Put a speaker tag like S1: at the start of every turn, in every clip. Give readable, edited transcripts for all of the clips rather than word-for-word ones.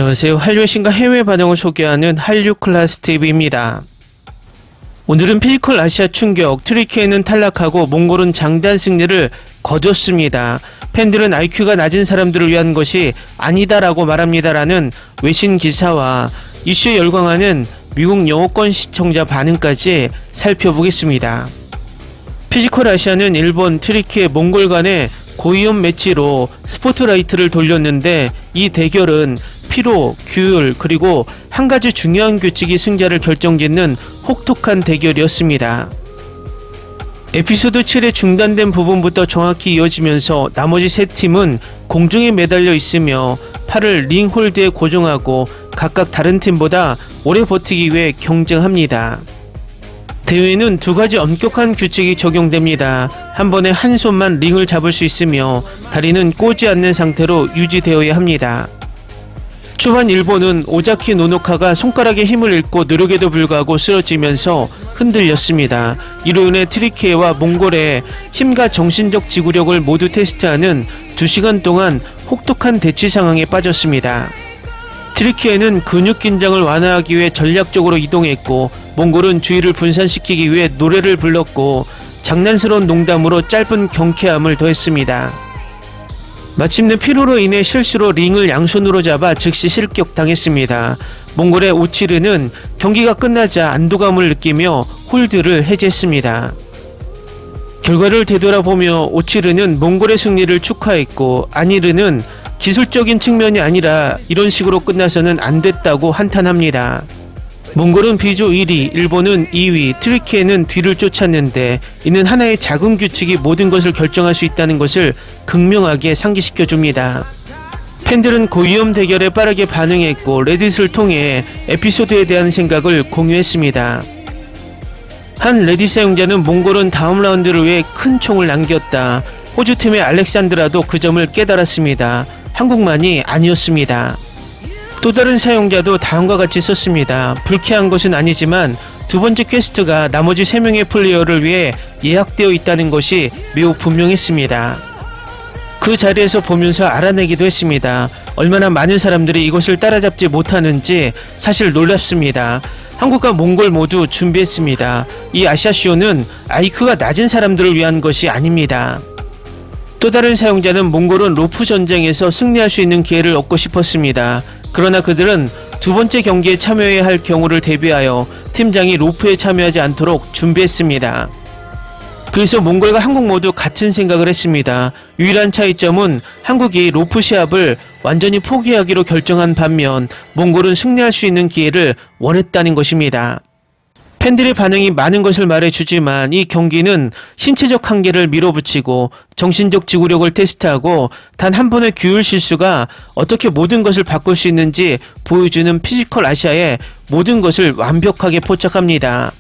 S1: 안녕하세요. 한류의 신과 해외 반응을 소개하는 한류클라스TV입니다. 오늘은 피지컬 아시아 충격, 트리키에는 탈락하고 몽골은 장대한 승리를 거뒀습니다. 팬들은 IQ가 낮은 사람들을 위한 것이 아니다라고 말합니다라는 외신 기사와 이슈에 열광하는 미국 영어권 시청자 반응까지 살펴보겠습니다. 피지컬 아시아는 일본, 트리키에, 몽골 간의 고위험 매치로 스포트라이트를 돌렸는데 이 대결은 피로, 규율, 그리고 한 가지 중요한 규칙이 승자를 결정짓는 혹독한 대결이었습니다. 에피소드 7의 중단된 부분부터 정확히 이어지면서 나머지 세 팀은 공중에 매달려 있으며 팔을 링 홀드에 고정하고 각각 다른 팀보다 오래 버티기 위해 경쟁합니다. 대회는 두 가지 엄격한 규칙이 적용됩니다. 한 번에 한 손만 링을 잡을 수 있으며 다리는 꼬지 않는 상태로 유지되어야 합니다. 초반 일본은 오자키 노노카가 손가락에 힘을 잃고 노력에도 불구하고 쓰러지면서 흔들렸습니다. 이로 인해 트리키에와 몽골의 힘과 정신적 지구력을 모두 테스트하는 2시간 동안 혹독한 대치 상황에 빠졌습니다. 트리키에는 근육 긴장을 완화하기 위해 전략적으로 이동했고 몽골은 주의를 분산시키기 위해 노래를 불렀고 장난스러운 농담으로 짧은 경쾌함을 더했습니다. 마침내 피로로 인해 실수로 링을 양손으로 잡아 즉시 실격당했습니다. 몽골의 오치르는 경기가 끝나자 안도감을 느끼며 홀드를 해제했습니다. 결과를 되돌아보며 오치르는 몽골의 승리를 축하했고 아니르는 기술적인 측면이 아니라 이런 식으로 끝나서는 안 됐다고 한탄합니다. 몽골은 비조 1위, 일본은 2위, 트리키에는 뒤를 쫓았는데 이는 하나의 작은 규칙이 모든 것을 결정할 수 있다는 것을 극명하게 상기시켜줍니다. 팬들은 고위험 대결에 빠르게 반응했고 레딧을 통해 에피소드에 대한 생각을 공유했습니다. 한 레딧 사용자는 몽골은 다음 라운드를 위해 큰 총을 남겼다. 호주팀의 알렉산드라도 그 점을 깨달았습니다. 한국만이 아니었습니다. 또 다른 사용자도 다음과 같이 썼습니다. 불쾌한 것은 아니지만 두 번째 퀘스트가 나머지 3명의 플레이어를 위해 예약되어 있다는 것이 매우 분명했습니다. 그 자리에서 보면서 알아내기도 했습니다. 얼마나 많은 사람들이 이것을 따라잡지 못하는지 사실 놀랍습니다. 한국과 몽골 모두 준비했습니다. 이 아시아쇼는 IQ가 낮은 사람들을 위한 것이 아닙니다. 또 다른 사용자는 몽골은 로프 전쟁에서 승리할 수 있는 기회를 얻고 싶었습니다. 그러나 그들은 두 번째 경기에 참여해야 할 경우를 대비하여 팀장이 로프에 참여하지 않도록 준비했습니다. 그래서 몽골과 한국 모두 같은 생각을 했습니다. 유일한 차이점은 한국이 로프 시합을 완전히 포기하기로 결정한 반면 몽골은 승리할 수 있는 기회를 원했다는 것입니다. 팬들의 반응이 많은 것을 말해주지만 이 경기는 신체적 한계를 밀어붙이고 정신적 지구력을 테스트하고 단 한 번의 규율 실수가 어떻게 모든 것을 바꿀 수 있는지 보여주는 피지컬 아시아의 모든 것을 완벽하게 포착합니다.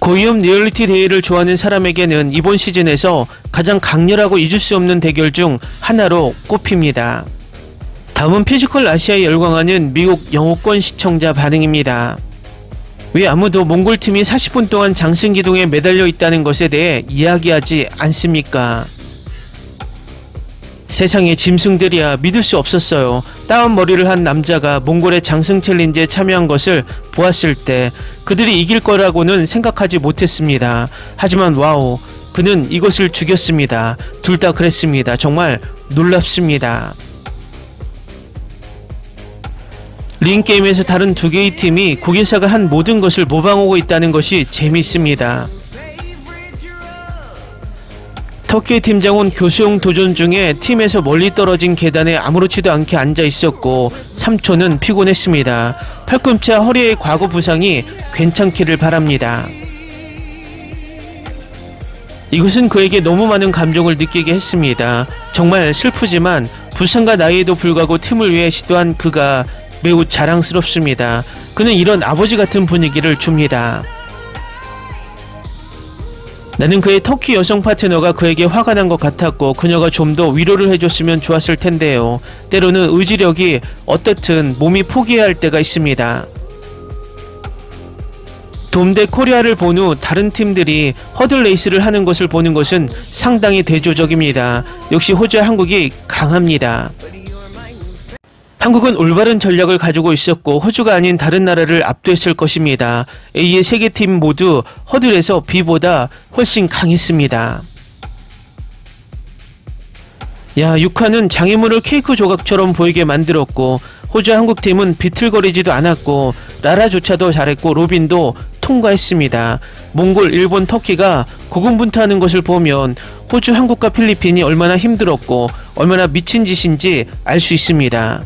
S1: 고위험 리얼리티 대회를 좋아하는 사람에게는 이번 시즌에서 가장 강렬하고 잊을 수 없는 대결 중 하나로 꼽힙니다. 다음은 피지컬 아시아에 열광하는 미국 영어권 시청자 반응입니다. 왜 아무도 몽골팀이 40분 동안 장승기둥에 매달려 있다는 것에 대해 이야기하지 않습니까? 세상에 짐승들이야, 믿을 수 없었어요. 따온 머리를 한 남자가 몽골의 장승 챌린지에 참여한 것을 보았을 때 그들이 이길 거라고는 생각하지 못했습니다. 하지만 와우, 그는 이것을 죽였습니다. 둘 다 그랬습니다. 정말 놀랍습니다. 링게임에서 다른 두 개의 팀이 고개사가 한 모든 것을 모방하고 있다는 것이 재미있습니다. 터키의 팀장은 교수용 도전 중에 팀에서 멀리 떨어진 계단에 아무렇지도 않게 앉아 있었고 3초는 피곤했습니다. 팔꿈치와 허리의 과거 부상이 괜찮기를 바랍니다. 이것은 그에게 너무 많은 감정을 느끼게 했습니다. 정말 슬프지만 부상과 나이에도 불구하고 팀을 위해 시도한 그가 매우 자랑스럽습니다. 그는 이런 아버지 같은 분위기를 줍니다. 나는 그의 터키 여성 파트너가 그에게 화가 난 것 같았고 그녀가 좀 더 위로를 해줬으면 좋았을 텐데요. 때로는 의지력이 어떻든 몸이 포기해야 할 때가 있습니다. 돔대 코리아를 본 후 다른 팀들이 허들 레이스를 하는 것을 보는 것은 상당히 대조적입니다. 역시 호주와 한국이 강합니다. 한국은 올바른 전략을 가지고 있었고 호주가 아닌 다른 나라를 압도했을 것입니다. A의 세 개 팀 모두 허들에서 B보다 훨씬 강했습니다. 야, 6화는 장애물을 케이크 조각처럼 보이게 만들었고 호주 한국팀은 비틀거리지도 않았고 라라조차도 잘했고 로빈도 통과했습니다. 몽골, 일본, 터키가 고군분투하는 것을 보면 호주, 한국과 필리핀이 얼마나 힘들었고 얼마나 미친 짓인지 알 수 있습니다.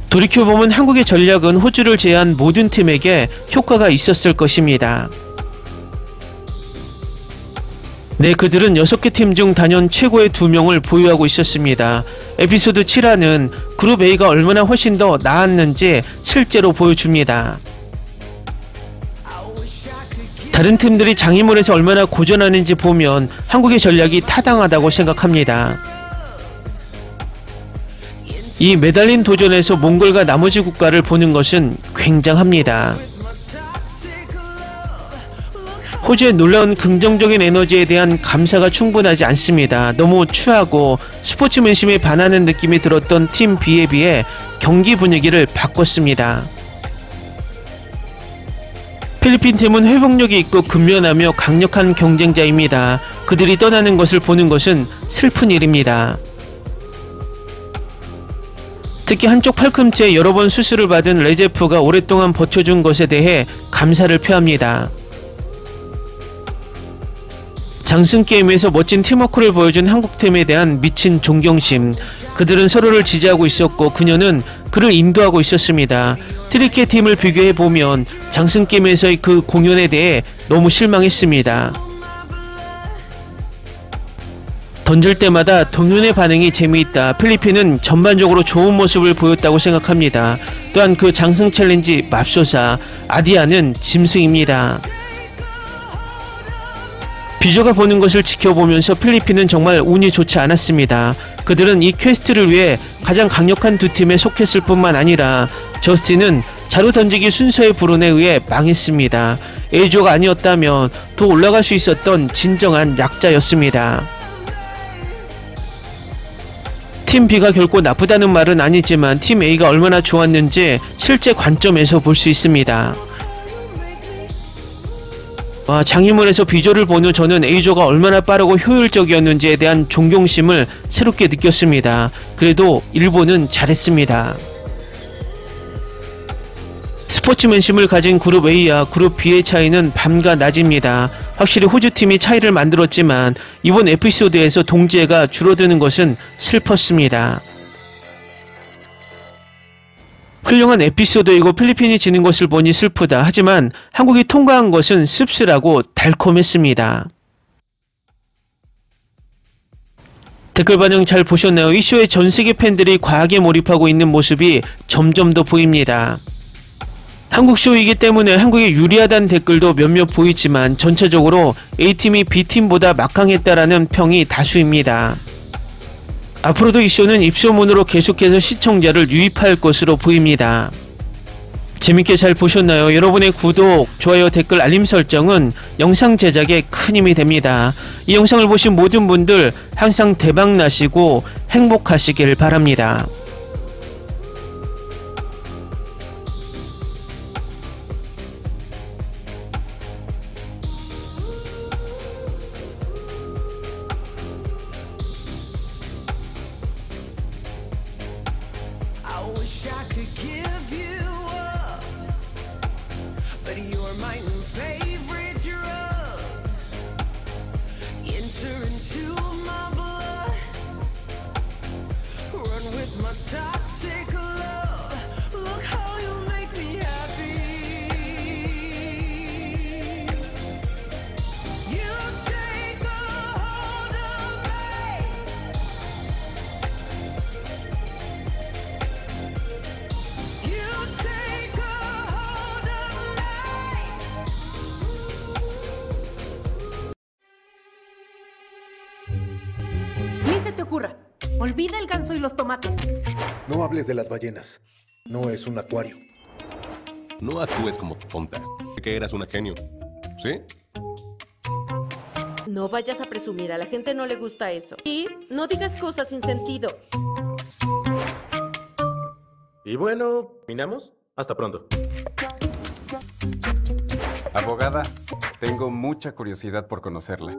S1: 돌이켜보면 한국의 전략은 호주를 제외한 모든 팀에게 효과가 있었을 것입니다. 네, 그들은 6개 팀 중 단연 최고의 2명을 보유하고 있었습니다. 에피소드 7화는 그룹 A가 얼마나 훨씬 더 나았는지 실제로 보여줍니다. 다른 팀들이 장애물에서 얼마나 고전하는지 보면 한국의 전략이 타당하다고 생각합니다. 이 매달린 도전에서 몽골과 나머지 국가를 보는 것은 굉장합니다. 호주의 놀라운 긍정적인 에너지에 대한 감사가 충분하지 않습니다. 너무 추하고 스포츠맨심에 반하는 느낌이 들었던 팀 B에 비해 경기 분위기를 바꿨습니다. 필리핀 팀은 회복력이 있고 근면하며 강력한 경쟁자입니다. 그들이 떠나는 것을 보는 것은 슬픈 일입니다. 특히 한쪽 팔꿈치에 여러 번 수술을 받은 레제프가 오랫동안 버텨준 것에 대해 감사를 표합니다. 장승게임에서 멋진 팀워크를 보여준 한국팀에 대한 미친 존경심. 그들은 서로를 지지하고 있었고 그녀는 그를 인도하고 있었습니다. 트리케 팀을 비교해보면 장승게임에서의 그 공연에 대해 너무 실망했습니다. 던질 때마다 동료의 반응이 재미있다. 필리핀은 전반적으로 좋은 모습을 보였다고 생각합니다. 또한 그 장승 챌린지 맙소사 아디아는 짐승입니다. 비조가 보는 것을 지켜보면서 필리핀은 정말 운이 좋지 않았습니다. 그들은 이 퀘스트를 위해 가장 강력한 두 팀에 속했을 뿐만 아니라 저스틴은 자루 던지기 순서의 불운에 의해 망했습니다. A조가 아니었다면 더 올라갈 수 있었던 진정한 약자였습니다. 팀 B가 결코 나쁘다는 말은 아니지만 팀 A가 얼마나 좋았는지 실제 관점에서 볼 수 있습니다. 장애물에서 B조를 본 후 저는 A조가 얼마나 빠르고 효율적이었는지에 대한 존경심을 새롭게 느꼈습니다. 그래도 일본은 잘했습니다. 스포츠맨심을 가진 그룹 A와 그룹 B의 차이는 밤과 낮입니다. 확실히 호주팀이 차이를 만들었지만 이번 에피소드에서 동지애가 줄어드는 것은 슬펐습니다. 훌륭한 에피소드이고 필리핀이 지는 것을 보니 슬프다. 하지만 한국이 통과한 것은 씁쓸하고 달콤했습니다. 댓글 반응 잘 보셨나요? 이 쇼에 전 세계 팬들이 과하게 몰입하고 있는 모습이 점점 더 보입니다. 한국 쇼이기 때문에 한국에 유리하다는 댓글도 몇몇 보이지만 전체적으로 A팀이 B팀보다 막강했다라는 평이 다수입니다. 앞으로도 이 쇼는 입소문으로 계속해서 시청자를 유입할 것으로 보입니다. 재밌게 잘 보셨나요? 여러분의 구독, 좋아요, 댓글, 알림 설정은 영상 제작에 큰 힘이 됩니다. 이 영상을 보신 모든 분들 항상 대박 나시고 행복하시길 바랍니다.
S2: I wish I could give you up, but you're my new favorite drug. Enter into my blood, run with my toxic love. Look how you make me happy. You take a hold of me. You take a hold of me.
S3: Ni se te ocurra. Olvida el ganso y los tomates.
S4: No hables de las ballenas. No es un acuario.
S5: No actúes como tonta. Sé que eras una genio. ¿Sí?
S3: No vayas a presumir, a la gente no le gusta eso. Y no digas cosas sin sentido.
S6: Y bueno, ¿minamos? Hasta pronto.
S7: Abogada, tengo mucha curiosidad por conocerla.